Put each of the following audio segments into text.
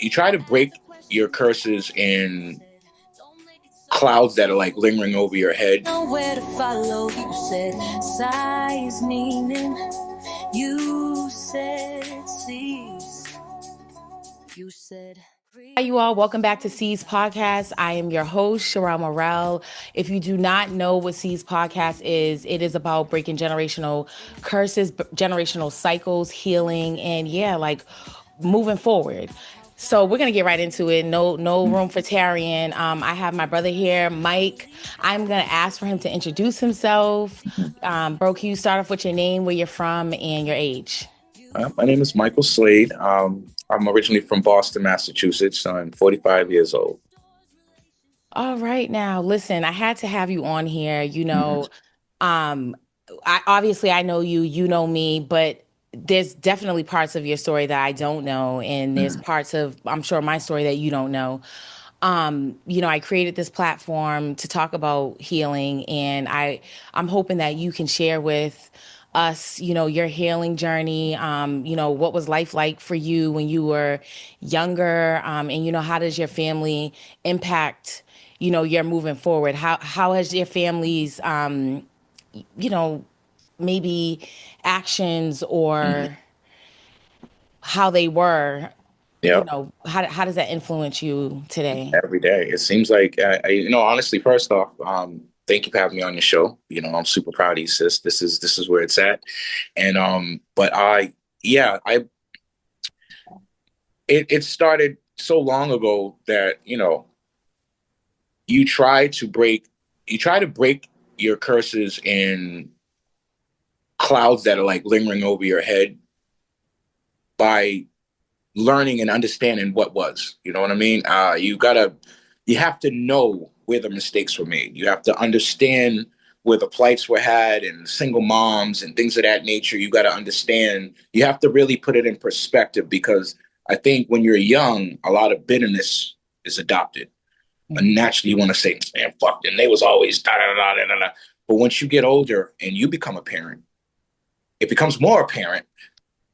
you try to break your curses in clouds that are like lingering over your head. Nowhere to follow, you said size meaning. You said seas. You said. Hi, you all. Welcome back to C's Podcast. I am your host, Sherelle Morel. If you do not know what C's Podcast is, it is about breaking generational curses, generational cycles, healing, and moving forward. So we're gonna get right into it. No room for tarrying. I have my brother here, Mike. I'm gonna ask for him to introduce himself. Bro, can you start off with your name, where you're from, and your age? My name is Michael Slade. I'm originally from Boston, Massachusetts. I'm 45 years old. All right, now listen, I had to have you on here. Mhm. Um, I know you, you know me, but there's definitely parts of your story that I don't know, and there's Mhm. parts of I'm sure my story that you don't know. I created this platform to talk about healing, and I'm hoping that you can share with us, your healing journey. What was life like for you when you were younger? And how does your family impact, your moving forward? How has your family's you know, maybe actions Mhm. or how they were, Yep. how does that influence you today? Every day. It seems like, honestly, first off, thank you for having me on your show. I'm super proud of you, sis. This is where it's at. And, but yeah, it started so long ago that, you try to break, you try to break your curses in clouds that are like lingering over your head by learning and understanding what was. You know what I mean? You have to know where the mistakes were made. You have to understand where the plights were had and single moms and things of that nature. You got to understand. You have to really put it in perspective because I think when you're young, a lot of bitterness is adopted. And naturally, you want to say, "Man, fuck them. They was always da da da da da da." But once you get older and you become a parent, it becomes more apparent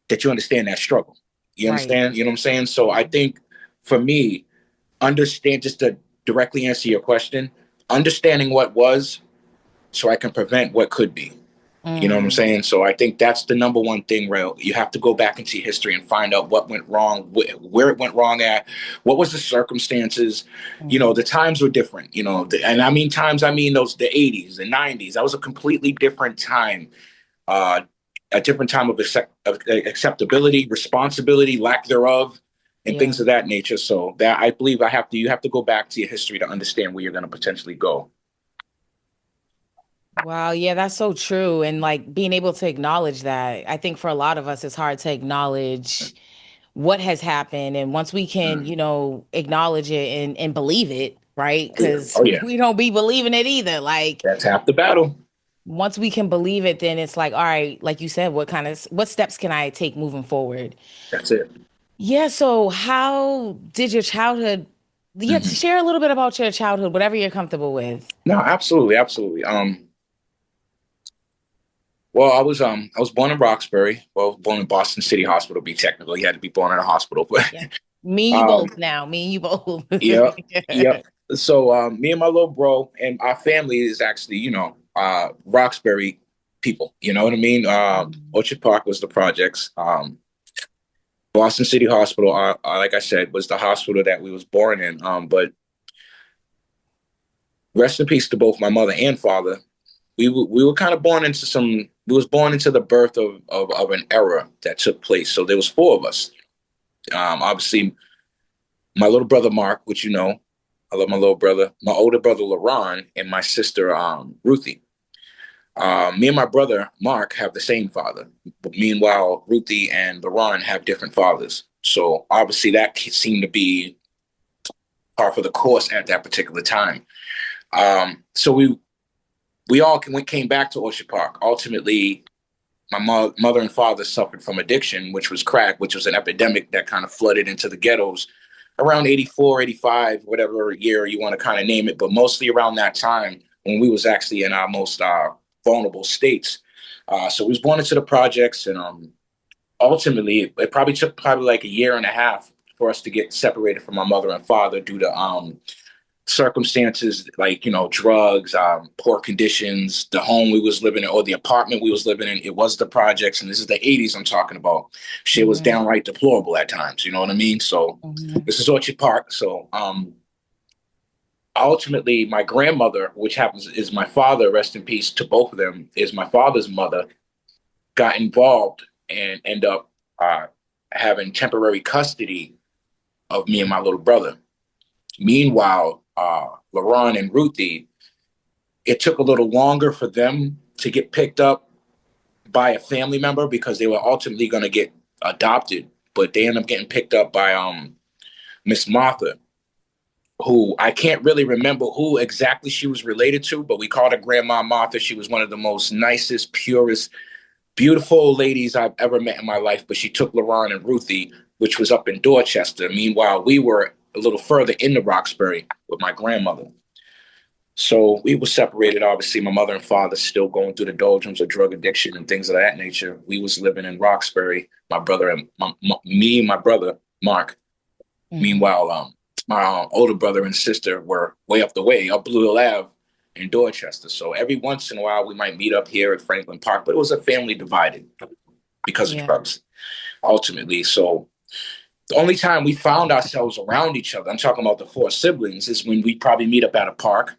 that you understand that struggle. You Right. understand? You know what I'm saying? So I think for me, understand just to directly answer your question, understanding what was so I can prevent what could be. You know what I'm Mm, saying? So I think that's the number one thing, Rail. You have to go back into history and find out what went wrong, where it went wrong at, what was the circumstances. mhm. The times were different, and I mean times, I mean the 80s, the 90s. That was a completely different time. Uh, a different time of acceptability, responsibility, lack thereof, and Yeah. things of that nature. So that I believe you have to go back to your history to understand where you're going to potentially go. Wow. Yeah, that's so true. And like being able to acknowledge that, I think for a lot of us, it's hard to acknowledge what has happened. And once we can, Mm. acknowledge it and believe it, right? Oh yeah, Because oh yeah, we don't be believing it either. Like that's half the battle. once we can believe it, then it's like, all right, like you said, what steps can I take moving forward? That's it. Yeah. So how did your childhood, yeah, to Hmm. share a little bit about your childhood, whatever you're comfortable with. No, absolutely, absolutely. Well, I was born in Roxbury. Well, born in Boston City Hospital. To be technical, you had to be born in a hospital, but Yeah. Me and you um, both now. Me and you both. yeah, yeah. So me and my little bro and our family is actually, Roxbury people. You know what I mean? Mhm. Orchard Park was the projects. Boston City Hospital, like I said, was the hospital that we was born in. But rest in peace to both my mother and father. We were kind of born into some. We was born into the birth of an era that took place. So there was four of us. Obviously, my little brother Mark, which I love my little brother. My older brother LaRon and my sister Ruthie. Me and my brother Mark have the same father. But meanwhile, Ruthie and LaRon have different fathers. So obviously that seemed to be par for the course at that particular time. So we all came back to Orchard Park. Ultimately, my mother and father suffered from addiction, which was crack, which was an epidemic that kind of flooded into the ghettos around 84, 85, whatever year you want to kind of name it, but mostly around that time when we was actually in our most vulnerable states. So we was born into the projects, and ultimately, it probably took like a year and a half for us to get separated from my mother and father due to circumstances like, drugs, poor conditions, the home we was living in or the apartment we was living in. It was the projects, and this is the 80s I'm talking about. Shit was downright deplorable at times, you know what I mean? So this is Orchard Park. So ultimately my grandmother, which happens is my father, rest in peace to both of them, is my father's mother, got involved and end up having temporary custody of me and my little brother. Meanwhile, LaRon and Ruthie, it took a little longer for them to get picked up by a family member because they were ultimately going to get adopted, but they ended up getting picked up by Miss Martha, who I can't really remember who exactly she was related to, but we called her Grandma Martha. She was one of the most nicest, purest, beautiful ladies I've ever met in my life, but she took LaRon and Ruthie, which was up in Dorchester. Meanwhile, we were a little further into Roxbury with my grandmother. So we were separated. Obviously, my mother and father still going through the doldrums of drug addiction and things of that nature. We was living in Roxbury, my brother and me and my brother, Mark. Meanwhile, my older brother and sister were way up the way, up Blue Hill Ave in Dorchester. So every once in a while, we might meet up here at Franklin Park, but it was a family divided because of drugs, ultimately. So the only time we found ourselves around each other, I'm talking about the four siblings, is when we probably meet up at a park,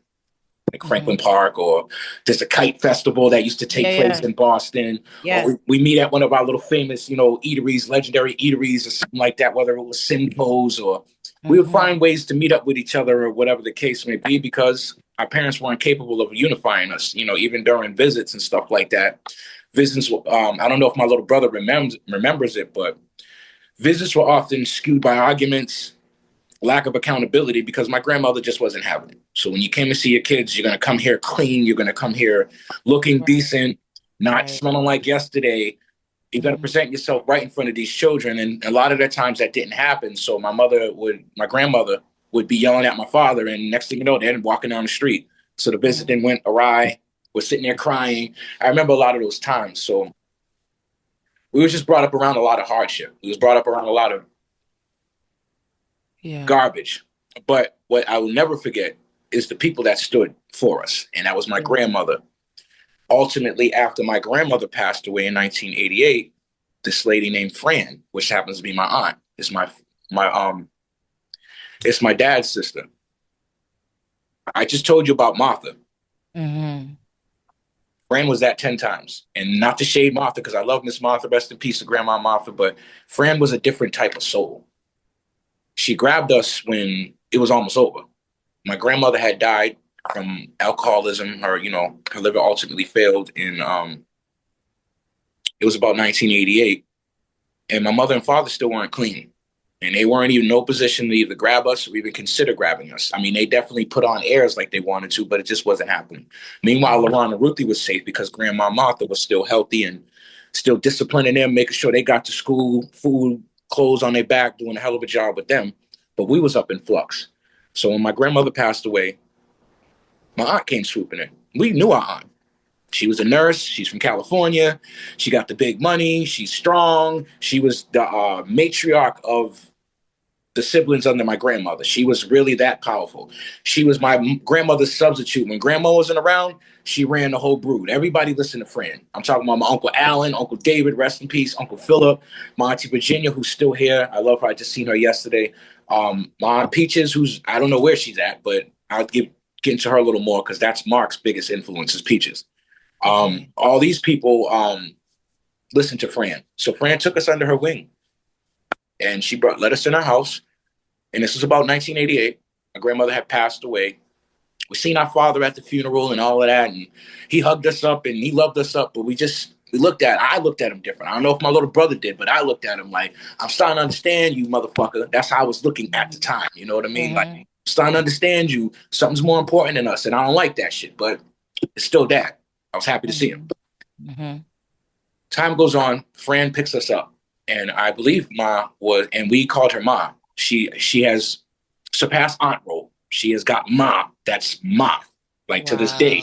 like Franklin Park, or there's a kite festival that used to take place in Boston. Or we meet at one of our little famous, eateries, legendary eateries or something like that, whether it was Simcoe's or we would find ways to meet up with each other or whatever the case may be, because our parents weren't capable of unifying us, even during visits and stuff like that. Visits, I don't know if my little brother remembers it, but visits were often skewed by arguments, lack of accountability, because my grandmother just wasn't having it. So when you came to see your kids, you're going to come here clean. You're going to come here looking decent, not smelling like yesterday. You got to present yourself right in front of these children. And a lot of the times that didn't happen. So my grandmother would be yelling at my father. And next thing you know, they're walking down the street. So the visit then went awry. We're sitting there crying. I remember a lot of those times. So we were just brought up around a lot of hardship. We was brought up around a lot of garbage. But what I will never forget is the people that stood for us. And that was my grandmother. Ultimately, after my grandmother passed away in 1988, this lady named Fran, which happens to be my aunt, is it's my dad's sister. I just told you about Martha. Fran was that 10 times. And not to shade Martha, because I love Miss Martha, rest in peace to Grandma Martha, but Fran was a different type of soul. She grabbed us when it was almost over. My grandmother had died from alcoholism. Her liver ultimately failed in, it was about 1988. And my mother and father still weren't clean. And they weren't even in no position to either grab us or even consider grabbing us. I mean, they definitely put on airs like they wanted to, but it just wasn't happening. Meanwhile, LaRon and Ruthie was safe because Grandma Martha was still healthy and still disciplining them, making sure they got to school, food, clothes on their back, doing a hell of a job with them. But we was up in flux. So when my grandmother passed away, my aunt came swooping in. We knew our aunt. She was a nurse. She's from California. She got the big money. She's strong. She was the matriarch of the siblings under my grandmother. She was really that powerful. She was my grandmother's substitute. When grandma wasn't around, she ran the whole brood. Everybody listened to Fran. I'm talking about my Uncle Alan, Uncle David, rest in peace, Uncle Philip, my Auntie Virginia, who's still here. I love her. I just seen her yesterday. My Aunt Peaches, who's, I don't know where she's at, but I'll get into her a little more because that's Mark's biggest influence is Peaches. All these people listened to Fran. So Fran took us under her wing. And she let us in her house. And this was about 1988. My grandmother had passed away. We seen our father at the funeral and all of that. And he hugged us up and he loved us up. But I looked at him different. I don't know if my little brother did, but I looked at him like, I'm starting to understand you, motherfucker. That's how I was looking at the time. You know what I mean? Like, I'm starting to understand you. Something's more important than us. And I don't like that shit. But it's still Dad. I was happy to see him. Time goes on. Fran picks us up. And I believe Ma was, and we called her Ma. She has surpassed Aunt role. She has got Ma. That's Ma, like to this day.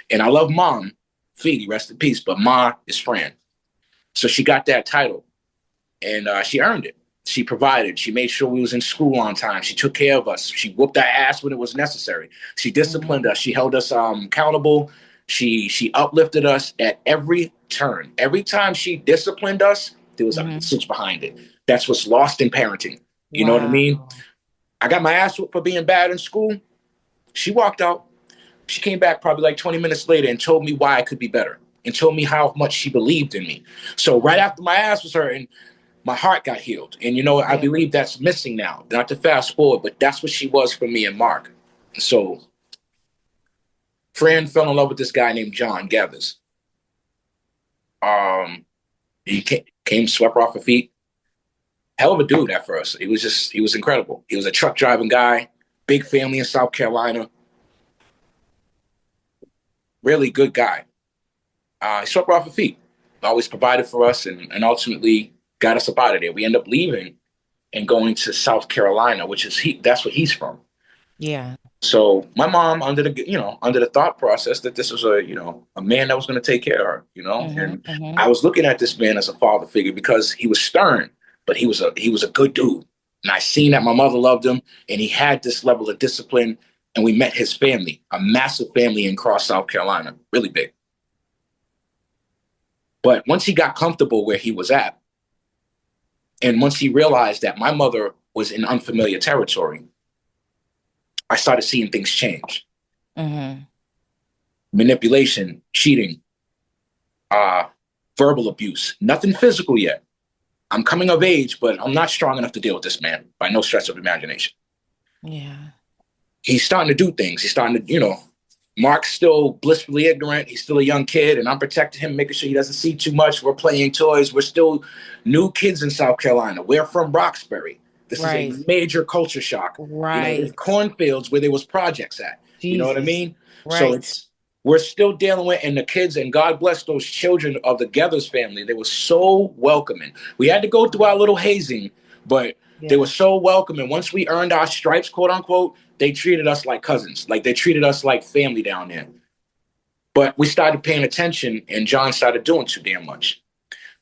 And I love Mom, Feely, rest in peace, but Ma is Fran. So she got that title, and she earned it. She provided. She made sure we was in school on time. She took care of us. She whooped our ass when it was necessary. She disciplined us. She held us accountable. She uplifted us at every turn. Every time she disciplined us, there was a message behind it. That's what's lost in parenting. You know what I mean? I got my ass whooped for being bad in school. She walked out. She came back probably like 20 minutes later and told me why I could be better and told me how much she believed in me. So right after my ass was hurting, my heart got healed. And, you know, I believe that's missing now. Not to fast forward, but that's what she was for me and Mark. So Fran fell in love with this guy named John Gathers. He came, swept her off her feet. Hell of a dude at first. He was incredible. He was a truck driving guy, big family in South Carolina. Really good guy. He swept her off her feet. Always provided for us and ultimately got us up out of there. We end up leaving and going to South Carolina, which is that's where he's from. Yeah. So my mom, under the thought process that this was a man that was going to take care of her, and I was looking at this man as a father figure because he was stern, but he was a good dude. And I seen that my mother loved him and he had this level of discipline, and we met his family, a massive family in Cross, South Carolina, really big. But once he got comfortable where he was at, and once he realized that my mother was in unfamiliar territory, I started seeing things change. Manipulation, cheating, verbal abuse, nothing physical yet. I'm coming of age, but I'm not strong enough to deal with this man by no stretch of imagination. Yeah. He's starting to do things. He's starting to, Mark's still blissfully ignorant. He's still a young kid, and I'm protecting him, making sure he doesn't see too much. We're playing toys. We're still new kids in South Carolina. We're from Roxbury. This is a major culture shock. Right. There's cornfields where there was projects at. Jesus. You know what I mean? Right. So we're still dealing with, and the kids, and God bless those children of the Gathers family. They were so welcoming. We had to go through our little hazing, but they were so welcoming. Once we earned our stripes, quote unquote, they treated us like cousins. Like they treated us like family down there. But we started paying attention, and John started doing too damn much.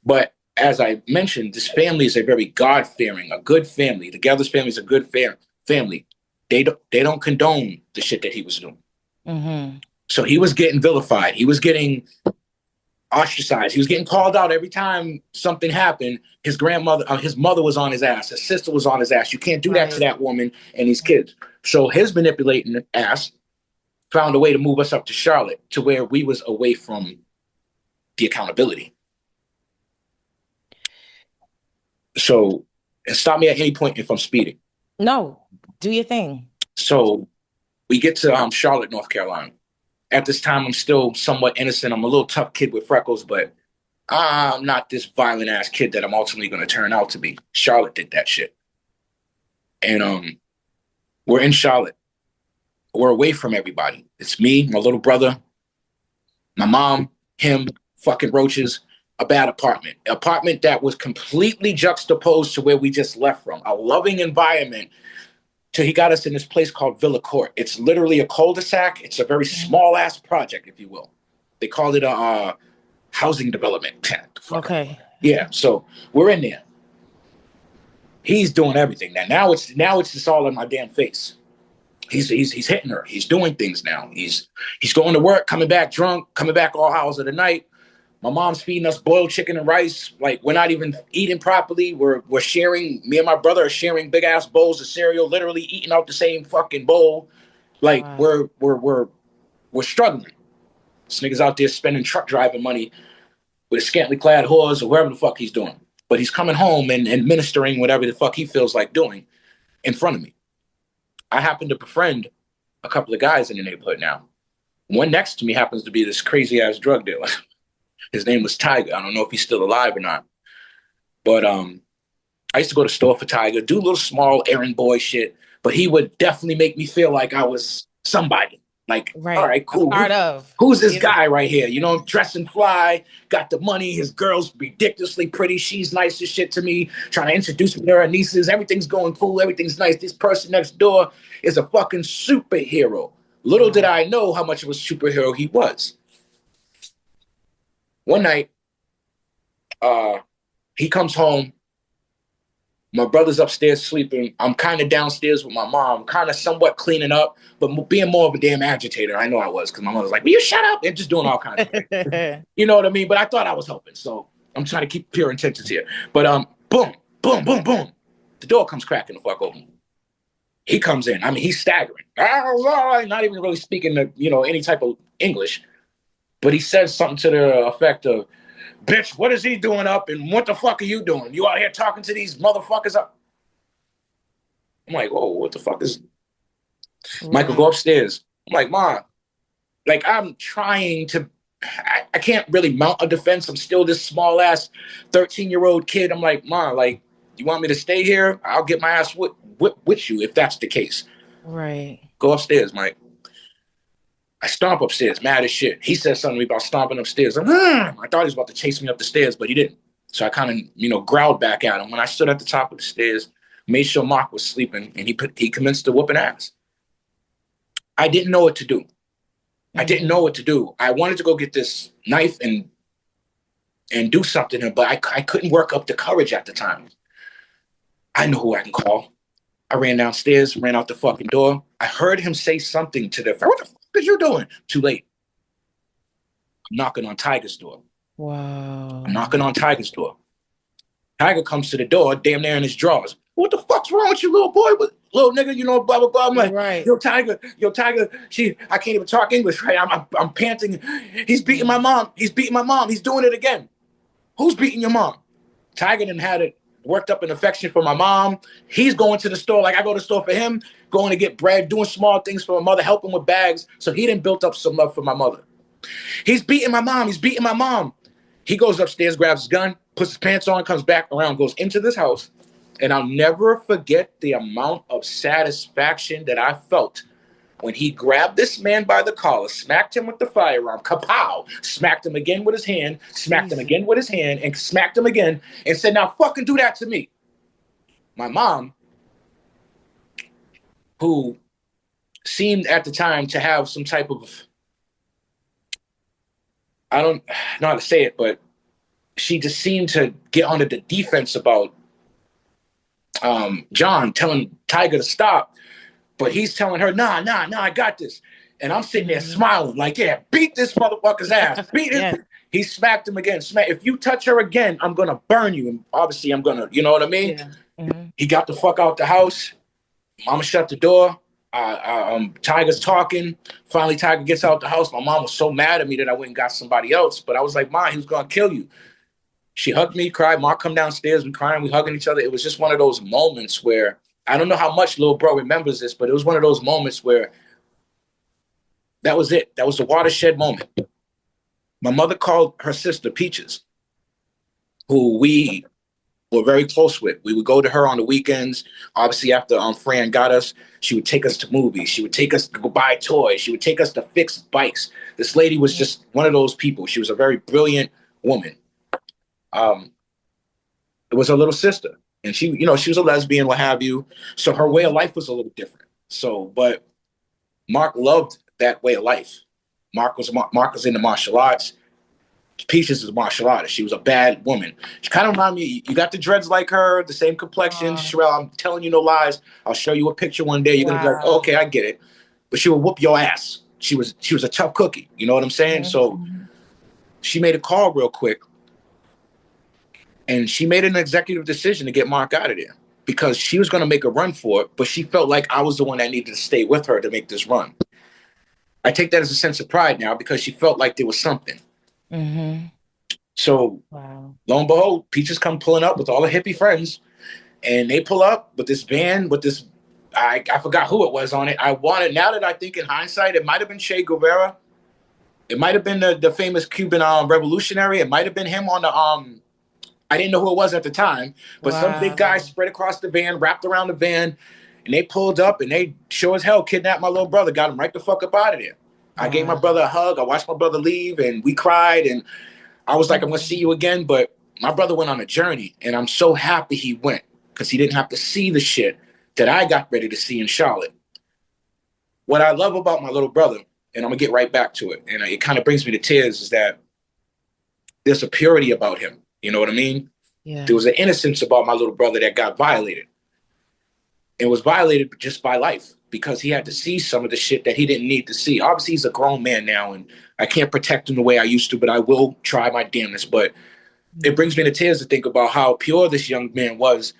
But as I mentioned, this family is a very God-fearing, a good family. The Gathers family is a good family. They don't condone the shit that he was doing. So he was getting vilified. He was getting ostracized. He was getting called out every time something happened. His mother was on his ass. His sister was on his ass. You can't do that to that woman and these kids. So his manipulating ass found a way to move us up to Charlotte, to where we was away from the accountability. So, and stop me at any point if I'm speeding. No, do your thing. So we get to Charlotte, North Carolina. At this time, I'm still somewhat innocent. I'm a little tough kid with freckles, but I'm not this violent ass kid that I'm ultimately going to turn out to be. Charlotte did that shit. And we're in Charlotte. We're away from everybody. It's me, my little brother, my mom, him, fucking roaches, a bad apartment. An apartment that was completely juxtaposed to where we just left from. A loving environment. So he got us in this place called Villa Court. It's literally a cul-de-sac. It's a very small ass project, if you will. They call it a housing development. Okay. Yeah. So we're in there. He's doing everything now. Now it's just all in my damn face. He's hitting her. He's doing things now. He's going to work, coming back drunk, coming back all hours of the night. My mom's feeding us boiled chicken and rice. Like, we're not even eating properly. We're sharing. Me and my brother are sharing big ass bowls of cereal, literally eating out the same fucking bowl. Like, we're struggling. This nigga's out there spending truck driving money with a scantily clad whores or wherever the fuck he's doing. But he's coming home and ministering whatever the fuck he feels like doing in front of me. I happen to befriend a couple of guys in the neighborhood now. One next to me happens to be this crazy ass drug dealer. His name was Tiger. I don't know if he's still alive or not. But I used to go to the store for Tiger, do a little small errand boy shit, but he would definitely make me feel like I was somebody. Like, all right, cool. Who's this guy right here? Dressing fly, got the money. His girl's ridiculously pretty. She's nice as shit to me, trying to introduce me to her nieces. Everything's going cool. Everything's nice. This person next door is a fucking superhero. Little did I know how much of a superhero he was. One night, he comes home. My brother's upstairs sleeping. I'm kind of downstairs with my mom, kind of somewhat cleaning up, but being more of a damn agitator. I know I was because my mother's like, "Will you shut up?" and just doing all kinds of things. You know what I mean? But I thought I was helping, so I'm trying to keep pure intentions here. But boom, boom, boom, boom. The door comes cracking the fuck open. He comes in. I mean, he's staggering. Not even really speaking any type of English, but he says something to the effect of, "Bitch, what is he doing up? And what the fuck are you doing? You out here talking to these motherfuckers up?" I'm like, "Whoa, what the fuck is?" Michael, go upstairs. I'm like, "Ma, like I'm trying to. I can't really mount a defense. I'm still this small ass 13-year-old kid." I'm like, "Ma, like, you want me to stay here? I'll get my ass whipped with you if that's the case." Right. Go upstairs, Mike. I stomp upstairs, mad as shit. He said something to me about stomping upstairs. I thought he was about to chase me up the stairs, but he didn't. So I kind of, growled back at him. When I stood at the top of the stairs, made sure Mark was sleeping, and he commenced to whooping ass. I didn't know what to do. I didn't know what to do. I wanted to go get this knife and do something, but I couldn't work up the courage at the time. I know who I can call. I ran downstairs, ran out the fucking door. I heard him say something to the effect, "What the fuck is you doing?" Too late. I'm knocking on Tiger's door. Wow. I'm knocking on Tiger's door. Tiger comes to the door, damn near in his drawers. "What the fuck's wrong with you, little boy? Little nigga, blah, blah, blah." I'm like, Right. yo, Tiger, I can't even talk English, right? I'm panting. He's beating my mom. He's beating my mom. He's doing it again. Who's beating your mom? Tiger done had it worked up an affection for my mom. He's going to the store like I go to the store for him, going to get bread, doing small things for my mother, helping with bags. So he done built up some love for my mother. He's beating my mom. He's beating my mom. He goes upstairs, grabs his gun, puts his pants on, comes back around, goes into this house. And I'll never forget the amount of satisfaction that I felt when he grabbed this man by the collar, smacked him with the firearm, kapow, smacked him again with his hand, smacked him again with his hand, and smacked him again, and said, "Now fucking do that to me." My mom, who seemed at the time to have some type of, I don't know how to say it, but she just seemed to get onto the defense about John telling Tiger to stop, but he's telling her, nah, I got this. And I'm sitting there smiling like, yeah, beat this motherfucker's ass. Beat him. Yeah. He smacked him again. If you touch her again, I'm going to burn you. And obviously, I'm going to, you know what I mean? Yeah. Mm-hmm. He got the fuck out the house. Mama shut the door. Tiger's talking. Finally, Tiger gets out the house. My mom was so mad at me that I went and got somebody else. But I was like, "Mom, he was going to kill you." She hugged me, cried. Mark come downstairs. We crying. We hugging each other. It was just one of those moments where, I don't know how much little bro remembers this, but it was one of those moments where that was it. That was the watershed moment. My mother called her sister Peaches, who we were very close with. We would go to her on the weekends. Obviously, after Fran got us, she would take us to movies. She would take us to go buy toys. She would take us to fix bikes. This lady was just one of those people. She was a very brilliant woman. It was her little sister. And she was a lesbian, what have you. So her way of life was a little different. So, but Mark loved that way of life. Mark was into martial arts. Peaches is a martial artist. She was a bad woman. She kind of reminded me, you got the dreads like her, the same complexion. Sherelle, I'm telling you no lies. I'll show you a picture one day. You're going to be like, oh, okay, I get it. But she would whoop your ass. She was a tough cookie. You know what I'm saying? Mm-hmm. So she made a call real quick. And she made an executive decision to get Mark out of there because she was going to make a run for it, but she felt like I was the one that needed to stay with her to make this run. I take that as a sense of pride now because she felt like there was something. Mm-hmm. So, lo and behold, Peaches come pulling up with all the hippie friends, and they pull up with this van with this, I forgot who it was on it. Now that I think in hindsight, it might have been Che Guevara. It might have been the famous Cuban revolutionary. It might have been him on the I didn't know who it was at the time, but some big guy spread across the van, wrapped around the van, and they pulled up and they sure as hell kidnapped my little brother, got him right the fuck up out of there. I gave my brother a hug. I watched my brother leave and we cried and I was like, I'm going to see you again. But my brother went on a journey and I'm so happy he went because he didn't have to see the shit that I got ready to see in Charlotte. What I love about my little brother, and I'm going to get right back to it, and it kind of brings me to tears, is that there's a purity about him. You know what I mean? Yeah. There was an innocence about my little brother that got violated. It was violated just by life because he had to see some of the shit that he didn't need to see. Obviously, he's a grown man now, and I can't protect him the way I used to, but I will try my damnedest. But it brings me to tears to think about how pure this young man was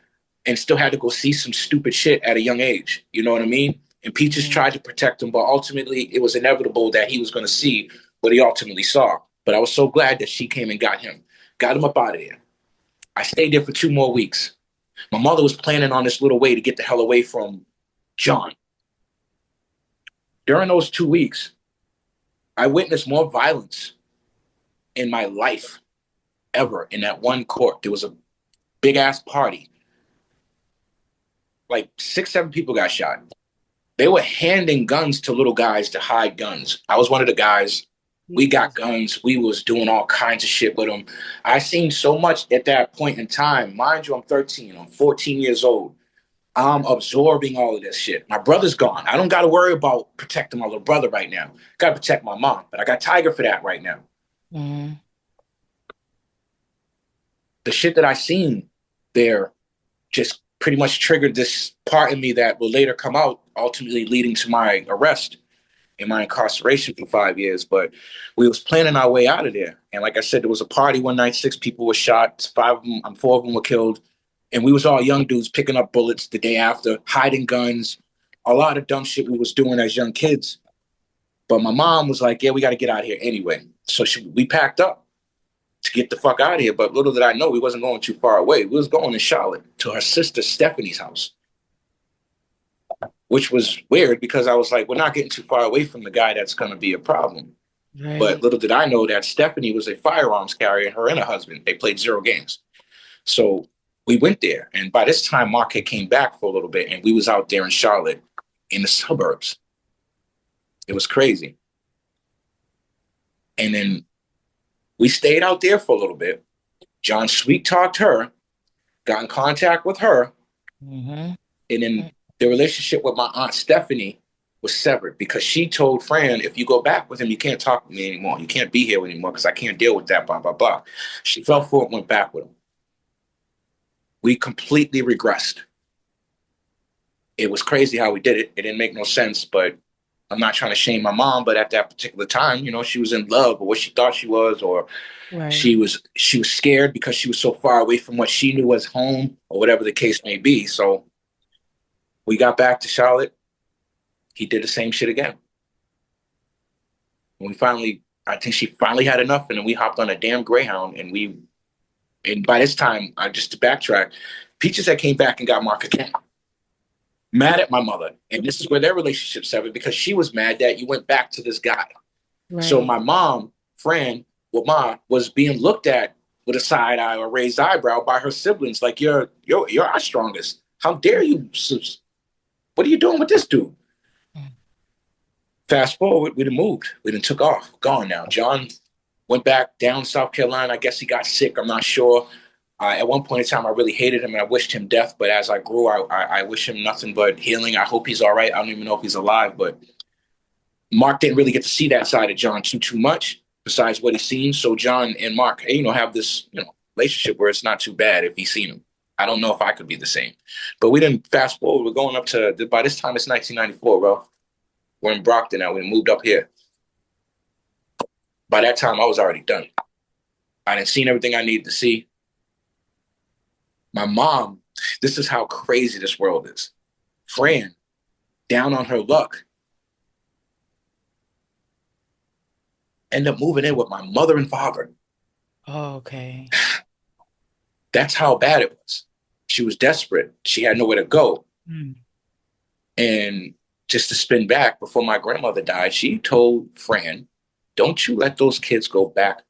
and still had to go see some stupid shit at a young age. You know what I mean? And Peaches tried to protect him, but ultimately it was inevitable that he was going to see what he ultimately saw. But I was so glad that she came and got him up out of there. I stayed there for 2 more weeks. My mother was planning on this little way to get the hell away from John. During those 2 weeks, I witnessed more violence in my life ever in that one court. There was a big ass party. Like 6, 7 people got shot. They were handing guns to little guys to hide guns. I was one of the guys. We got guns. We was doing all kinds of shit with them. I seen so much at that point in time. Mind you, I'm 13. I'm 14 years old. I'm absorbing all of this shit. My brother's gone. I don't got to worry about protecting my little brother right now. Got to protect my mom, but I got Tiger for that right now. Mm-hmm. The shit that I seen there just pretty much triggered this part in me that will later come out, ultimately leading to my arrest and my incarceration for 5 years. But we was planning our way out of there. And like I said, there was a party one night, 6 people were shot, 4 of them were killed. And we was all young dudes picking up bullets the day after, hiding guns, a lot of dumb shit we was doing as young kids. But my mom was like, yeah, we got to get out of here anyway. So we packed up to get the fuck out of here. But little did I know, we wasn't going too far away. We was going to Charlotte to her sister Stephanie's house, which was weird because I was like, we're not getting too far away from the guy that's going to be a problem. Right. But little did I know that Stephanie was a firearms carrier, her and her husband. They played 0 games. So we went there. And by this time, Mark had came back for a little bit, and we was out there in Charlotte in the suburbs. It was crazy. And then we stayed out there for a little bit. John sweet talked her, got in contact with her, and then the relationship with my aunt Stephanie was severed because she told Fran, if you go back with him, you can't talk to me anymore. You can't be here anymore because I can't deal with that, blah, blah, blah. She fell for it, went back with him. We completely regressed. It was crazy how we did it. It didn't make no sense, but I'm not trying to shame my mom, but at that particular time, you know, she was in love or what she thought she was, or she was scared because she was so far away from what she knew as home or whatever the case may be. So we got back to Charlotte. He did the same shit again. When I think she finally had enough, and then we hopped on a damn Greyhound, and by this time, just to backtrack, Peaches had came back and got Mark again. Mad at my mother. And this is where their relationship severed because she was mad that you went back to this guy. Right. So my mom, Fran, Ma, was being looked at with a side eye or raised eyebrow by her siblings. Like, you're our strongest. How dare you? What are you doing with this dude? Fast forward, we done moved. We done took off. Gone now. John went back down South Carolina. I guess he got sick. I'm not sure. At one point in time, I really hated him and I wished him death. But as I grew, I wish him nothing but healing. I hope he's all right. I don't even know if he's alive. But Mark didn't really get to see that side of John too much, besides what he's seen. So John and Mark, have this relationship where it's not too bad if he's seen him. I don't know if I could be the same. But we didn't fast forward. We're going up to, by this time, it's 1994, bro. We're in Brockton now. We moved up here. By that time, I was already done. I didn't seen everything I needed to see. My mom, this is how crazy this world is. Fran, down on her luck, ended up moving in with my mother and father. Oh, okay. That's how bad it was. She was desperate. She had nowhere to go. And just to spin back, before my grandmother died, she told Fran, don't you let those kids go back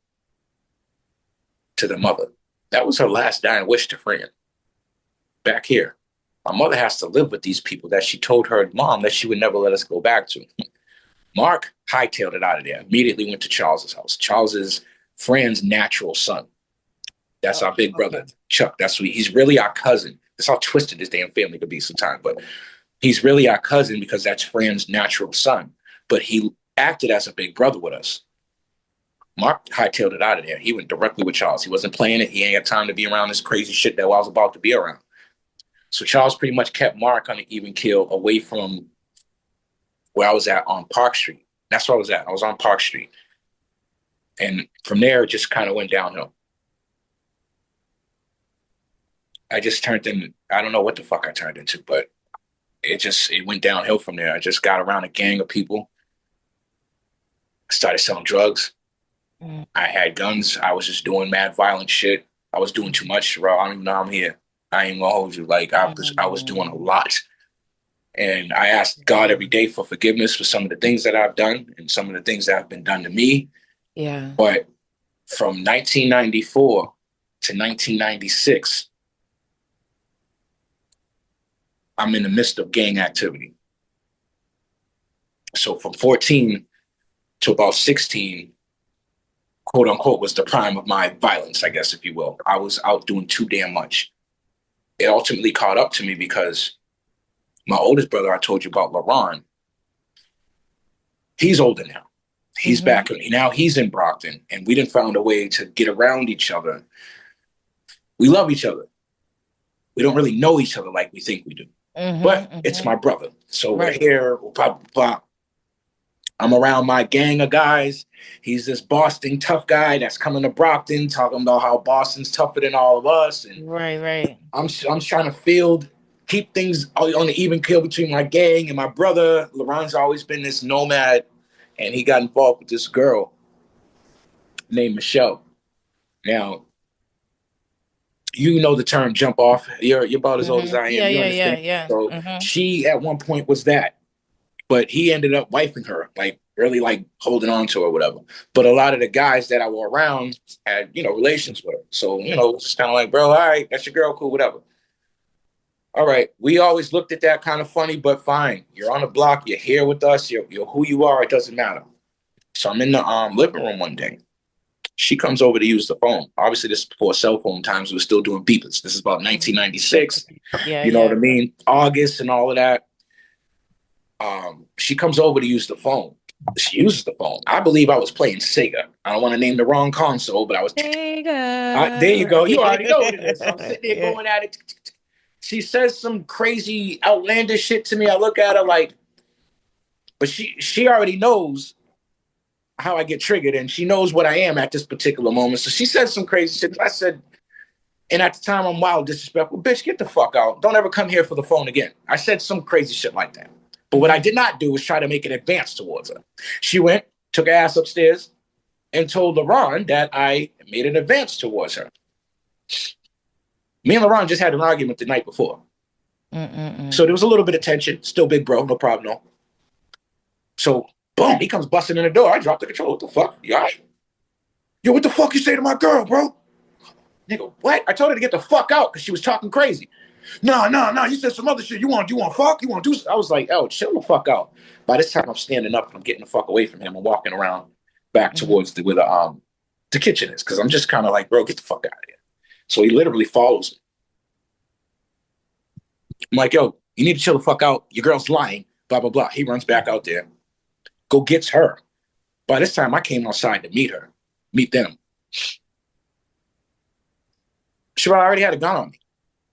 to the mother. That was her last dying wish to Fran. Back here. My mother has to live with these people that she told her mom that she would never let us go back to. Mark hightailed it out of there. Immediately went to Charles's house. Charles is Fran's natural son. That's our big brother, Chuck. He's really our cousin. That's how twisted this damn family could be sometimes. But he's really our cousin because that's Fran's natural son. But he acted as a big brother with us. Mark hightailed it out of there. He went directly with Charles. He wasn't playing it. He ain't got time to be around this crazy shit that I was about to be around. So Charles pretty much kept Mark on an even keel away from where I was at on Park Street. That's where I was at. I was on Park Street. And from there, it just kind of went downhill. I just turned in, I don't know what the fuck I turned into, but it went downhill from there. I just got around a gang of people. I started selling drugs. I had guns. I was just doing mad violent shit. I was doing too much, bro. I don't even know I'm here. I ain't gonna hold you. Like I was doing a lot. And I asked God every day for forgiveness for some of the things that I've done and some of the things that have been done to me. Yeah. But from 1994 to 1996, I'm in the midst of gang activity. So from 14 to about 16, quote unquote, was the prime of my violence, I guess, if you will. I was out doing too damn much. It ultimately caught up to me because my oldest brother, I told you about, LaRon, he's older now. He's back. Now he's in Brockton, and we didn't found a way to get around each other. We love each other. We don't really know each other like we think we do. But it's my brother. So we're here, blah, blah, blah. I'm around my gang of guys. He's this Boston tough guy that's coming to Brockton, talking about how Boston's tougher than all of us. And I'm trying to keep things on the even keel between my gang and my brother. LaRon's always been this nomad, and he got involved with this girl named Michelle. Now, you know the term jump off. You're about as old as I am. Yeah. So she at one point was that, but he ended up wifing her, like really like holding on to her or whatever. But a lot of the guys that I were around had, relations with her. So, it's just kind of like, bro, all right, that's your girl, cool, whatever. All right. We always looked at that kind of funny, but fine. You're on the block. You're here with us. You're who you are. It doesn't matter. So I'm in the living room one day. She comes over to use the phone. Obviously, this is before cell phone times. We were still doing beepers. This is about 1996. You know what I mean? August and all of that. She comes over to use the phone. She uses the phone. I believe I was playing Sega. I don't want to name the wrong console, but I was Sega. There you go. You already know what it is. So I'm sitting there going at it. She says some crazy, outlandish shit to me. I look at her like, but she already knows how I get triggered, and she knows what I am at this particular moment. So she said some crazy shit. I said, and at the time I'm wild disrespectful. Bitch, get the fuck out. Don't ever come here for the phone again. I said some crazy shit like that. But what I did not do was try to make an advance towards her. She went, took her ass upstairs, and told LaRon that I made an advance towards her. Me and LaRon just had an argument the night before. So there was a little bit of tension. Still big bro, no problem, no. So, boom, he comes busting in the door. I dropped the control. What the fuck? You all right? Yo, what the fuck you say to my girl, bro? Nigga, what? I told her to get the fuck out because she was talking crazy. No, you said some other shit. You want fuck? You want to do? I was like, oh, chill the fuck out. By this time, I'm standing up and I'm getting the fuck away from him. I'm walking around back towards where the kitchen is because I'm just kind of like, bro, get the fuck out of here. So he literally follows me. I'm like, yo, you need to chill the fuck out. Your girl's lying. Blah blah blah. He runs back out there, go gets her. By this time, I came outside to meet them. She already had a gun on me.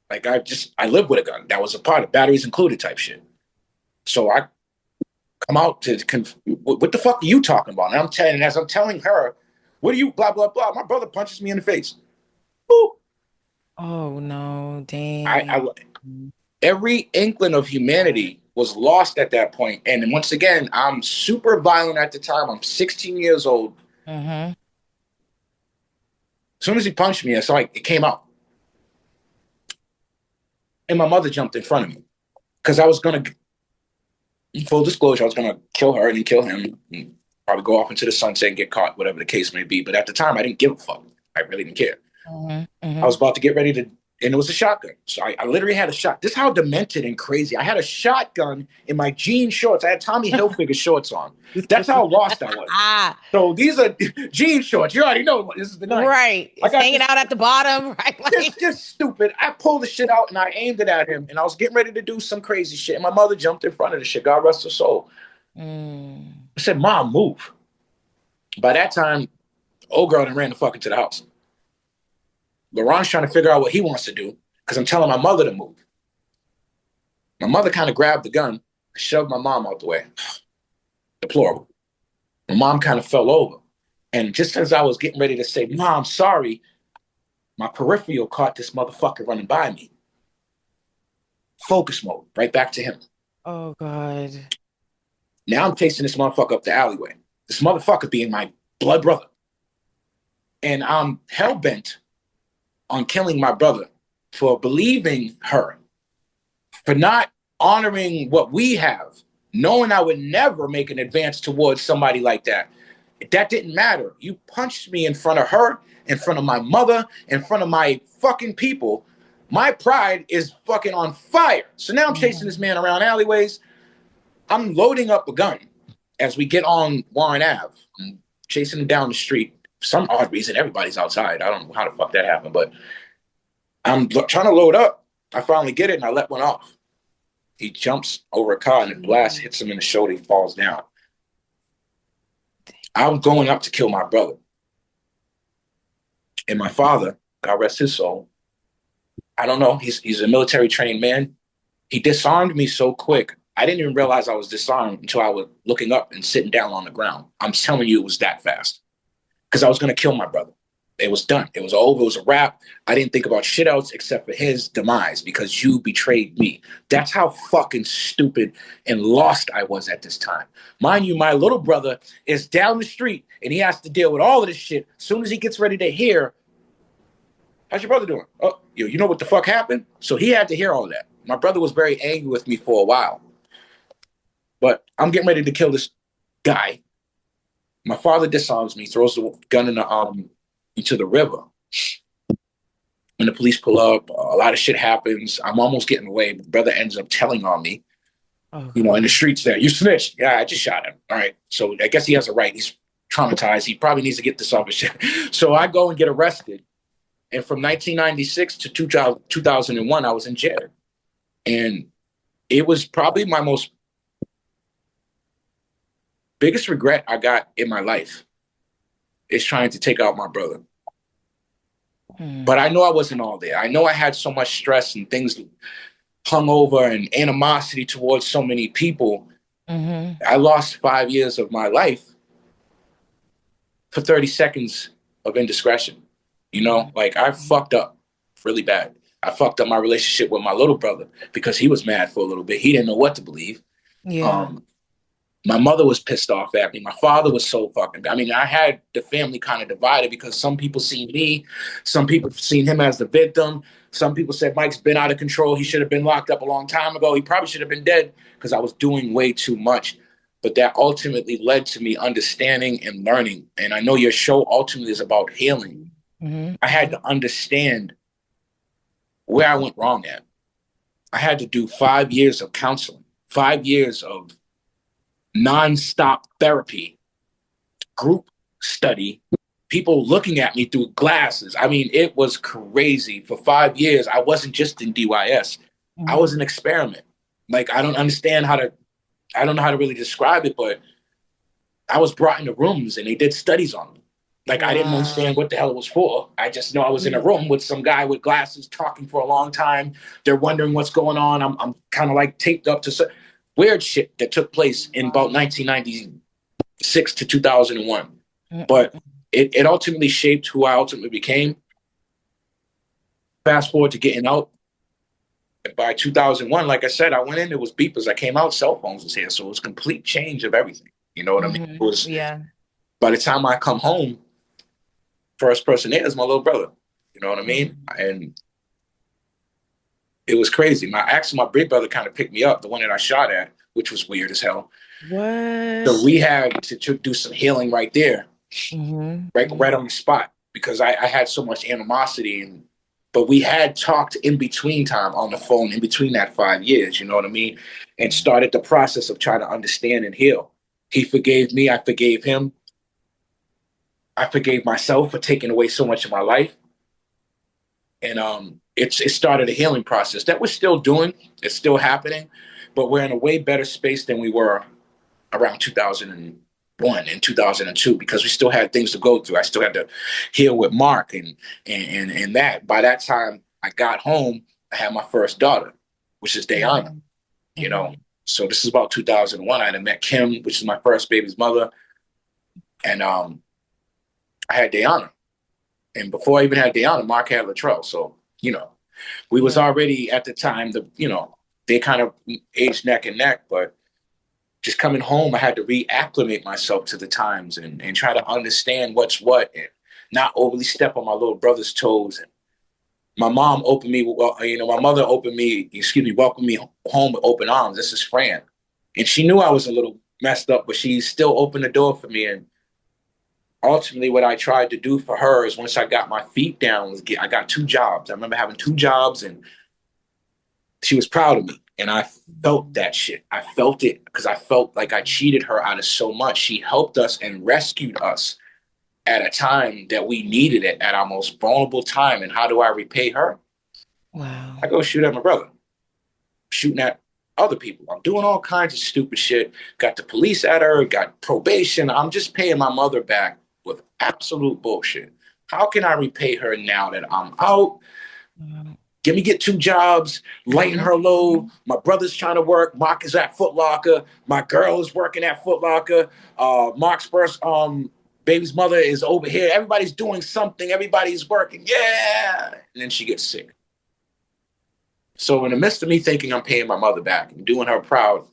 Like I live with a gun. That was a part of batteries included type shit. So I come out to what the fuck are you talking about? And as I'm telling her, what are you blah blah blah? My brother punches me in the face. Boop. Oh no, dang. Every inkling of humanity was lost at that point. And once again, I'm super violent at the time. I'm 16 years old. As soon as he punched me, I saw it came out. And my mother jumped in front of me because I was going to, full disclosure, I was going to kill her and then kill him and probably go off into the sunset and get caught, whatever the case may be. But at the time, I didn't give a fuck. I really didn't care. I was about to get ready to, and it was a shotgun. So I literally had a shot. This is how demented and crazy. I had a shotgun in my jean shorts. I had Tommy Hilfiger shorts on. That's how lost I was. So these are jean shorts. You already know this is the night. Right. It's hanging out at the bottom. Right. Like, just stupid. I pulled the shit out and I aimed it at him. And I was getting ready to do some crazy shit. And my mother jumped in front of the shit. God rest her soul. I said, Mom, move. By that time, Old girl then ran the fuck into the house. LaRon's trying to figure out what he wants to do because I'm telling my mother to move. My mother kind of grabbed the gun, shoved my mom out the way. Deplorable. My mom kind of fell over. And just as I was getting ready to say, Mom, sorry, my peripheral caught this motherfucker running by me. Focus mode, right back to him. Oh God. Now I'm chasing this motherfucker up the alleyway. This motherfucker being my blood brother. And I'm hell-bent on killing my brother for believing her, for not honoring what we have, knowing I would never make an advance towards somebody like that. That didn't matter. You punched me in front of her, in front of my mother, in front of my fucking people. My pride is fucking on fire. So now I'm chasing this man around alleyways. I'm loading up a gun as we get on Warren Ave. I'm chasing him down the street. For some odd reason, everybody's outside. I don't know how the fuck that happened, but I'm trying to load up. I finally get it and I let one off. He jumps over a car and the blast hits him in the shoulder. He falls down. I'm going up to kill my brother. And my father, God rest his soul, I don't know, he's a military trained man. He disarmed me so quick. I didn't even realize I was disarmed until I was looking up and sitting down on the ground. I'm telling you, it was that fast. Because I was going to kill my brother. It was done. It was over. It was a wrap. I didn't think about shit else except for his demise because you betrayed me. That's how fucking stupid and lost I was at this time. Mind you, my little brother is down the street and he has to deal with all of this shit. As soon as he gets ready to hear, how's your brother doing? Oh, you know what the fuck happened? So he had to hear all that. My brother was very angry with me for a while. But I'm getting ready to kill this guy. My father disarms me, throws the gun into the river. When the police pull up, a lot of shit happens. I'm almost getting away. My brother ends up telling on me, in the streets there. You snitched. Yeah, I just shot him. All right. So I guess he has a right. He's traumatized. He probably needs to get this off his shit. So I go and get arrested. And from 1996 to 2001, I was in jail. And it was probably my biggest regret I got in my life is trying to take out my brother. But I know I wasn't all there. I know I had so much stress and things hung over and animosity towards so many people. I lost 5 years of my life for 30 seconds of indiscretion. I fucked up really bad. I fucked up my relationship with my little brother because he was mad for a little bit. He didn't know what to believe. Yeah. My mother was pissed off at me. My father was so fucking, I had the family kind of divided because some people seen me, some people seen him as the victim. Some people said Mike's been out of control. He should have been locked up a long time ago. He probably should have been dead because I was doing way too much. But that ultimately led to me understanding and learning. And I know your show ultimately is about healing. I had to understand where I went wrong at. I had to do 5 years of counseling, 5 years of nonstop therapy, group study, people looking at me through glasses. It was crazy. For 5 years, I wasn't just in DYS. I was an experiment. I don't know how to really describe it, but I was brought into rooms and they did studies on me. I didn't understand what the hell it was for. I just know I was in a room with some guy with glasses talking for a long time. They're wondering what's going on. I'm kind of taped up to weird shit that took place in about 1996 to 2001. But it ultimately shaped who I ultimately became. Fast forward to getting out. By 2001, like I said, I went in, there was beepers. I came out, cell phones was here. So it was a complete change of everything. You know what I mean? It was, by the time I come home, first person there is my little brother. You know what I mean? And it was crazy. My big brother kind of picked me up, the one that I shot at, which was weird as hell. What? So we had to do some healing right there, right on the spot, because I had so much animosity. But we had talked in between time on the phone, in between that 5 years, you know what I mean? And started the process of trying to understand and heal. He forgave me. I forgave him. I forgave myself for taking away so much of my life. And it started a healing process that we're still doing. It's still happening, but we're in a way better space than we were around 2000 2001 and 2002 because we still had things to go through. I still had to heal with Mark and that. By that time I got home, I had my first daughter, which is Diana, you know. Mhm. So this is about 2001. I had met Kim, which is my first baby's mother, and I had Diana. And before I even had Diana, Mark had Latrell. So, we was Yeah. already at the time, they kind of aged neck and neck, but just coming home, I had to reacclimate myself to the times and try to understand what's what and not overly step on my little brother's toes. And my mom opened me, well, my mother welcomed me home with open arms. This is Fran. And she knew I was a little messed up, but she still opened the door for me. And ultimately, what I tried to do for her is once I got my feet down, I got 2 jobs. I remember having 2 jobs, and she was proud of me. And I felt that shit. I felt it because I felt like I cheated her out of so much. She helped us and rescued us at a time that we needed it, at our most vulnerable time. And how do I repay her? Wow. I go shoot at my brother, shooting at other people. I'm doing all kinds of stupid shit. Got the police at her, got probation. I'm just paying my mother back with absolute bullshit. How can I repay her now that I'm out? Get me 2 jobs, lighten Mm-hmm. her load. My brother's trying to work. Mark is at Foot Locker. My girl is working at Foot Locker. Mark's first baby's mother is over here. Everybody's doing something. Everybody's working. Yeah. And then she gets sick. So in the midst of me thinking I'm paying my mother back and doing her proud,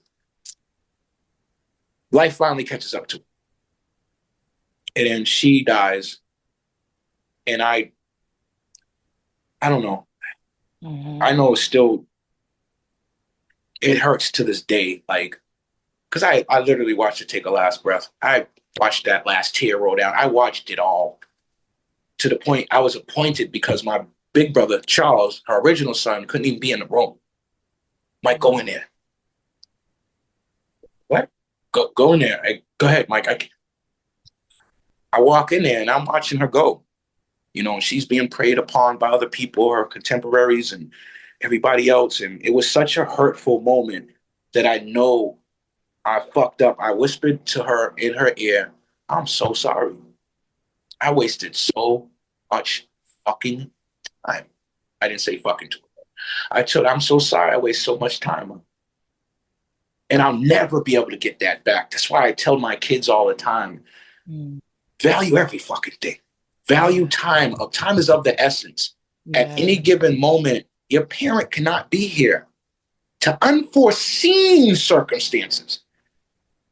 life finally catches up to her. And then she dies. And I don't know. Mm-hmm. I know it hurts to this day. Like, because I literally watched her take a last breath. I watched that last tear roll down. I watched it all to the point I was appointed because my big brother, Charles, her original son, couldn't even be in the room. Mike, go in there. What? Go in there. Go ahead, Mike. I walk in there and I'm watching her go. She's being preyed upon by other people, her contemporaries and everybody else. And it was such a hurtful moment that I know I fucked up. I whispered to her in her ear, I'm so sorry. I wasted so much fucking time. I didn't say fucking to her. I told her, I'm so sorry I waste so much time. And I'll never be able to get that back. That's why I tell my kids all the time, Mm. value every fucking thing. Value time. Time is of the essence. At Yeah. any given moment, your parent cannot be here to unforeseen circumstances,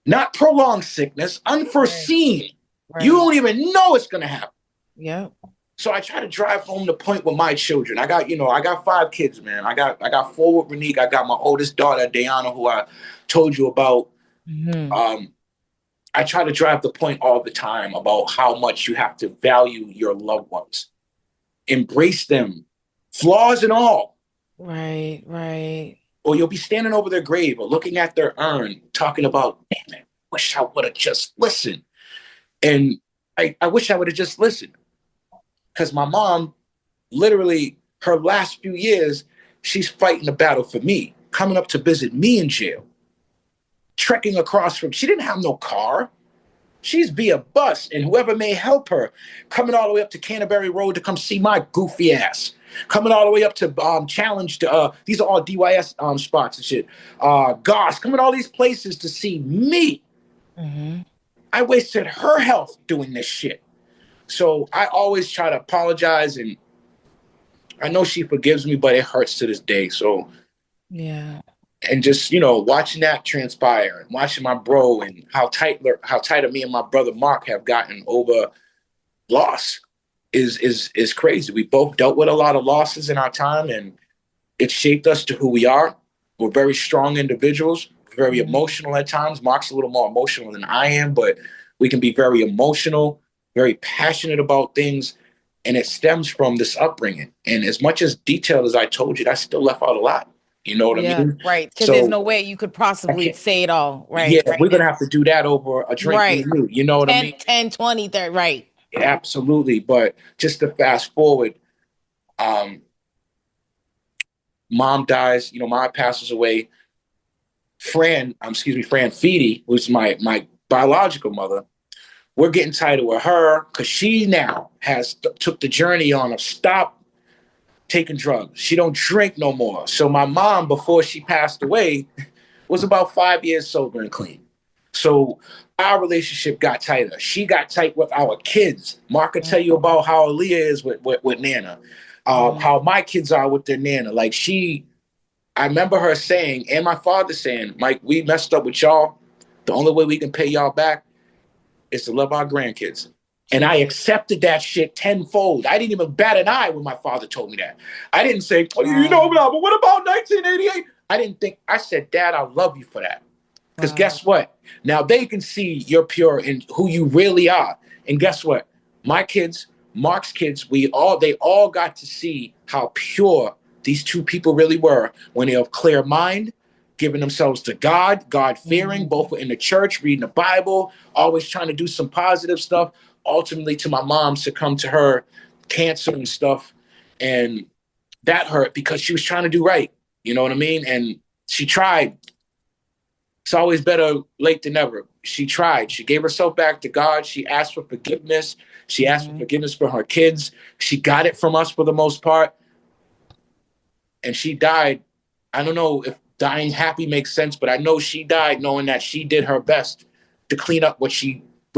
not prolonged sickness, unforeseen. You Right. don't even know it's going to happen. Yep. So I try to drive home the point with my children. I got 5 kids, man. I got 4 with Renique. I got my oldest daughter, Diana, who I told you about. Mm-hmm. I try to drive the point all the time about how much you have to value your loved ones, embrace them, flaws and all, Right. Right. or you'll be standing over their grave or looking at their urn, talking about, damn it, wish I would have just listened. And I wish I would have just listened because my mom, literally, her last few years, she's fighting the battle for me, coming up to visit me in jail, trekking across from. She didn't have no car. She's via bus, and whoever may help her, coming all the way up to Canterbury Road to come see my goofy ass. Coming all the way up to Challenge to these are all DYS spots and shit. Goss, coming all these places to see me. Mm-hmm. I wasted her health doing this shit. So I always try to apologize, and I know she forgives me, but it hurts to this day. So, Yeah. and just watching that transpire and watching my bro and how tight me and my brother Mark have gotten over loss is crazy. We both dealt with a lot of losses in our time, and it shaped us to who we are. We're very strong individuals, very Mm-hmm. emotional at times. Mark's a little more emotional than I am, but we can be very emotional, very passionate about things. And it stems from this upbringing. And as much as detailed as I told you, I still left out a lot. You know what I Yeah. mean? Right. Because there's So no way you could I possibly can't, say it all. yeah, Right. Right. we're going to have to do that over a drink, me Right. and you. You know what I 10, mean? 10, 20, 30. Right. Absolutely. But just to fast forward, um, mom dies, mom passes away. Fran Feedy, who's my biological mother, we're getting tighter with her because she now has took the journey on of stop taking drugs. She don't drink no more. So my mom, before she passed away, was about 5 years sober and clean. So our relationship got tighter. She got tight with our kids. Mark could tell you about how Aaliyah is with Nana, how my kids are with their Nana. Like I remember her saying, and my father saying, Mike, we messed up with y'all. The only way we can pay y'all back is to love our grandkids. And I accepted that shit tenfold. I didn't even bat an eye when my father told me that. I didn't say, oh, you know, but what about 1988? I didn't think, I said, Dad, I love you for that. Because guess what? Now they can see you're pure and who you really are. And guess what? My kids, Mark's kids, they all got to see how pure these two people really were when they have clear mind, giving themselves to God, God-fearing, both were in the church, reading the Bible, always trying to do some positive stuff. Ultimately, to my mom succumbed to her cancer and stuff. And that hurt because she was trying to do right. You know what I mean? And she tried. It's always better late than never. She tried. She gave herself back to God. She asked for forgiveness. She asked for forgiveness for her kids. She got it from us for the most part. And she died. I don't know if dying happy makes sense, but I know she died knowing that she did her best to clean up what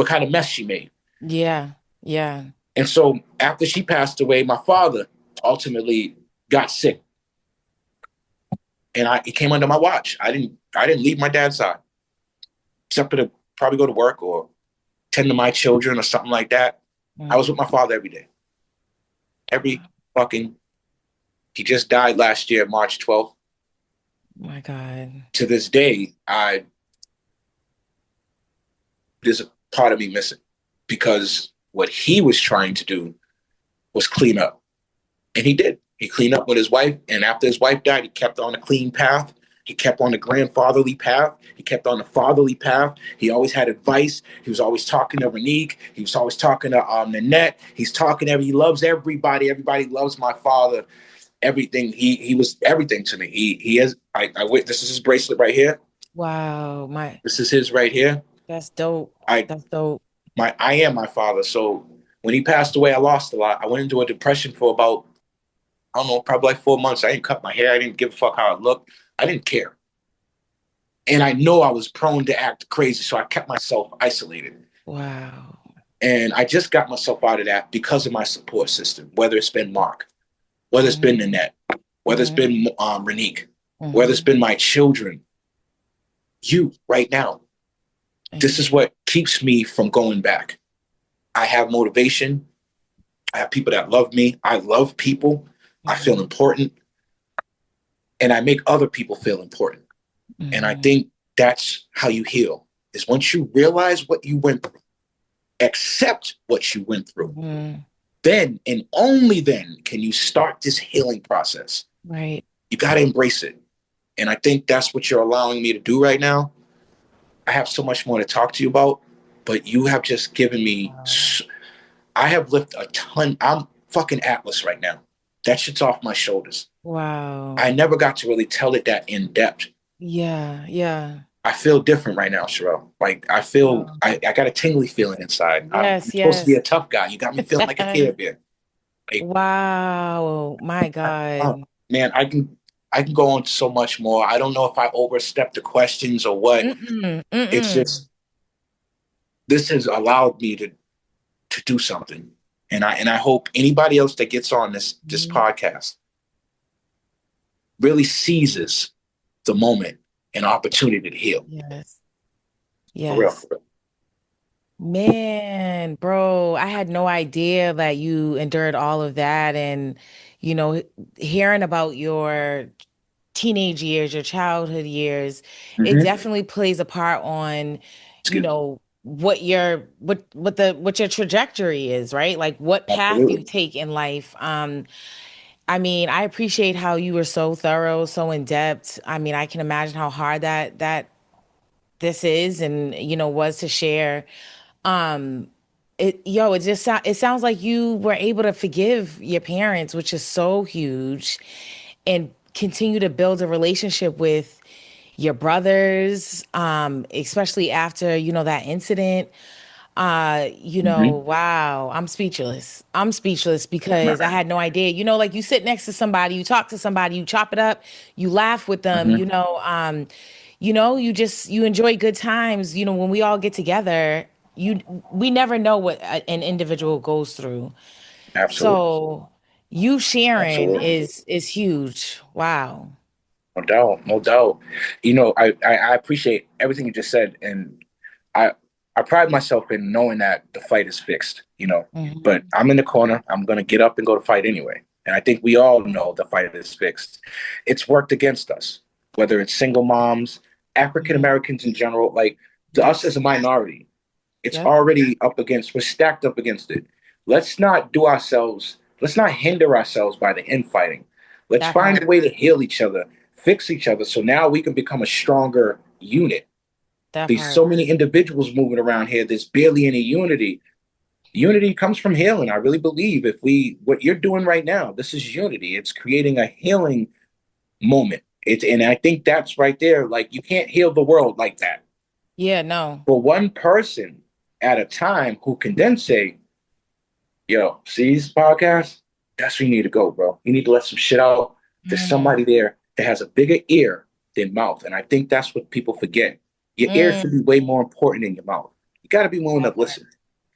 kind of mess she made. Yeah. Yeah. And so after she passed away, my father ultimately got sick. And it came under my watch. I didn't leave my dad's side, except for to probably go to work or tend to my children or something like that. I was with my father every day. He just died last year, March 12th. My God. To this day, there's a part of me missing because what he was trying to do was clean up. And he did. He cleaned up with his wife. And after his wife died, he kept on a clean path. He kept on the grandfatherly path. He kept on the fatherly path. He always had advice. He was always talking to Renique. He was always talking to Nanette. He loves everybody. Everybody loves my father. Everything. He was everything to me. This is his bracelet right here. Wow. This is his right here. That's dope. That's dope. I am my father. So when he passed away, I lost a lot. I went into a depression for about, I don't know, probably like 4 months. I didn't cut my hair. I didn't give a fuck how it looked. I didn't care. And I know I was prone to act crazy, so I kept myself isolated. Wow. And I just got myself out of that because of my support system, whether it's been Mark, whether it's been Nanette, whether it's been Renique, whether it's been my children, you right now. This is what keeps me from going back. I have motivation. I have people that love me. I love people. I feel important. And I make other people feel important. And I think that's how you heal, is once you realize what you went through, accept what you went through, then and only then can you start this healing process. Right. You got to embrace it. And I think that's what you're allowing me to do right now. I have so much more to talk to you about, but you have just given me, I have lifted a ton. I'm fucking Atlas right now. That shit's off my shoulders. Wow. I never got to really tell it that in depth. Yeah. Yeah. I feel different right now, Sherelle. Like I feel, I got a tingly feeling inside. I'm supposed to be a tough guy. You got me feeling like a kid here. Like, wow. My God. Man, I can go on so much more. I don't know if I overstepped the questions or what. It's just, this has allowed me to do something. And I hope anybody else that gets on this podcast really seizes the moment and opportunity to heal. Yes. For real, for real. Man, bro, I had no idea that you endured all of that. And, hearing about your teenage years, your childhood years, it definitely plays a part on, what your trajectory is, right? Like what path you take in life. I mean, I appreciate how you were so thorough, so in depth. I mean, I can imagine how hard that this is and was to share. It sounds like you were able to forgive your parents, which is so huge, and continue to build a relationship with your brothers, especially after, that incident. Hmm. Wow, I'm speechless. I'm speechless because I had no idea. Like you sit next to somebody, you talk to somebody, you chop it up, you laugh with them, Hmm. you enjoy good times. When we all get together, we never know what an individual goes through. Absolutely. So you sharing Absolutely. is huge. Wow. No doubt, no doubt. I appreciate everything you just said, and I I pride myself in knowing that the fight is fixed. But Hmm. I'm in the corner. I'm gonna get up and go to fight anyway. And I think we all know the fight is fixed. It's worked against us, whether it's single moms, African Hmm. Americans in general. Like to us as Yes. a minority, it's Yep. already up against. We're stacked up against it. Let's not do ourselves. Let's not hinder ourselves by the infighting. Let's That find a part. way to heal each other, fix each other, so now we can become a stronger unit. That There's part. so many individuals moving around here. There's barely any unity. Unity comes from healing. I really believe if what you're doing right now, this is unity. It's creating a healing moment. And I think that's right there. Like you can't heal the world like that. Yeah. No. For one person at a time who can then say, yo, see these podcasts? That's where you need to go, bro. You need to let some shit out. There's Mm. somebody there that has a bigger ear than mouth. And I think that's what people forget. Your ear should be Mm. way more important than your mouth. You got to be willing to That part. listen.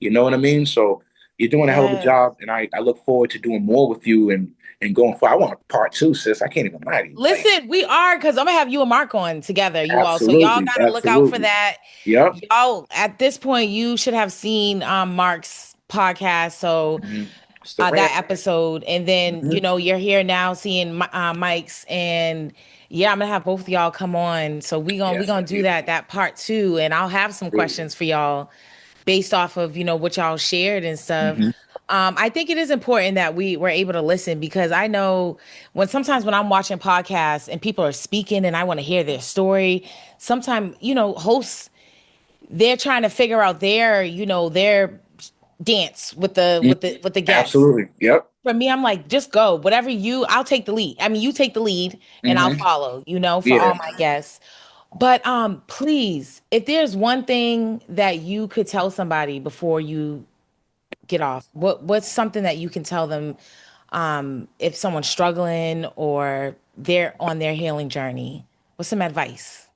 You know what I mean? So you're doing a hell of a Yeah. job. And I look forward to doing more with you and going for, I want a part two, sis. I can't even lie to you. Like, Listen, we are because I'm gonna have you and Mark on together, you all. So y'all absolutely. gotta look out for Absolutely. that. Yep. Y'all, at this point, you should have seen Mark's podcast. So Mm-hmm. It's the that rant. episode, and then Mm-hmm. you're here now seeing Mike's, and yeah, I'm gonna have both of y'all come on. So we Yes, gonna do indeed. that part two, and I'll have some Absolutely. questions for y'all based off of what y'all shared and stuff. Mm-hmm. I think it is important that we were able to listen because I know sometimes when I'm watching podcasts and people are speaking and I want to hear their story, sometimes hosts, they're trying to figure out their dance with the guests. Absolutely. Yep. For me, I'm like, just go. I'll take the lead. I mean, you take the lead and I'll Mm-hmm. follow, for Yeah. all my guests. But please, if there's one thing that you could tell somebody before you get off, what's something that you can tell them if someone's struggling or they're on their healing journey? What's some advice?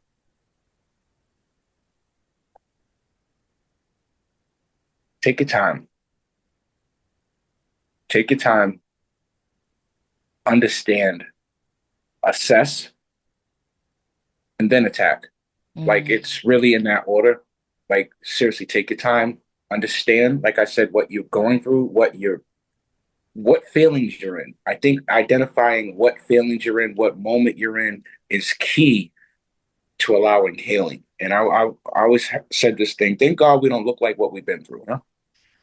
Take your time. Take your time. Understand, assess, and then attack. Like Mm, it's really in that order. Like seriously, take your time. Understand, like I said, what you're going through, what feelings you're in. I think identifying what feelings you're in, what moment you're in, is key to allowing healing. And I always said this thing. Thank God we don't look like what we've been through,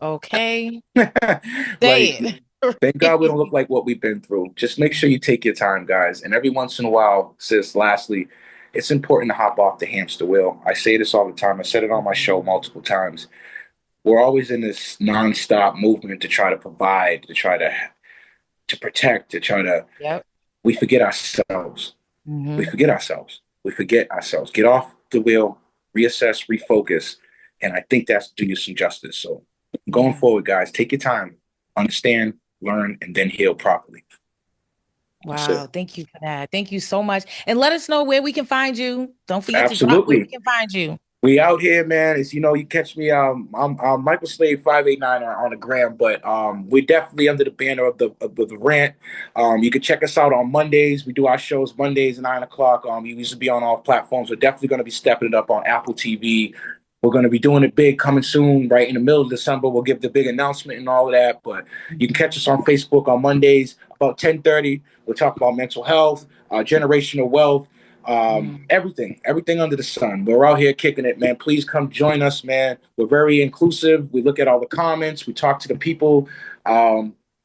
okay. huh? Like Say thank God we don't look it. like what we've been through. Just make sure you take your time, guys. And every once in a while, sis, lastly, it's important to hop off the hamster wheel. I say this all the time. I said it on my show multiple times. We're always in this nonstop movement to try to provide, to protect, to try to. Yep. We forget ourselves. We Hmm. forget ourselves. We forget ourselves. Get off the wheel, reassess, refocus, and I think that's do you some justice. So going Yeah. forward, guys, take your time, understand, learn, and then heal properly. That's it. Wow. Thank you for that. Thank you so much. And let us know where we can find you. Don't forget to drop where we Absolutely. can find you. We out here, man. It's you catch me. I'm Michael Slade 589 on the gram, but we're definitely under the banner of the rant. You can check us out on Mondays. We do our shows Mondays at 9 o'clock. We used to be on all platforms. We're definitely going to be stepping it up on Apple TV. We're going to be doing it big coming soon, right in the middle of December. We'll give the big announcement and all of that. But you can catch us on Facebook on Mondays about 10:30. We'll talk about mental health, generational wealth, Mm, everything under the sun. We're out here kicking it, man. Please come join us, man. We're very inclusive. We look at all the comments. We talk to the people.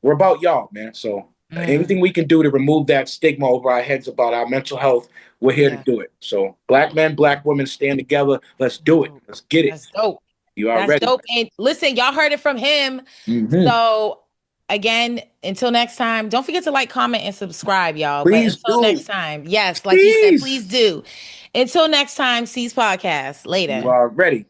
We're about y'all, man. So mm, anything we can do to remove that stigma over our heads about our mental health, we're here to yeah. do it. So black men, black women, stand together. Let's do it. Dope. Let's get it. That's dope. You are That's ready. dope. And listen, y'all heard it from him. Mm-hmm. So again, until next time, don't forget to like, comment, and subscribe, y'all. But Please until do. next time, yes, like he said, please Please. do. Until next time, C's Podcast. You Later. are ready.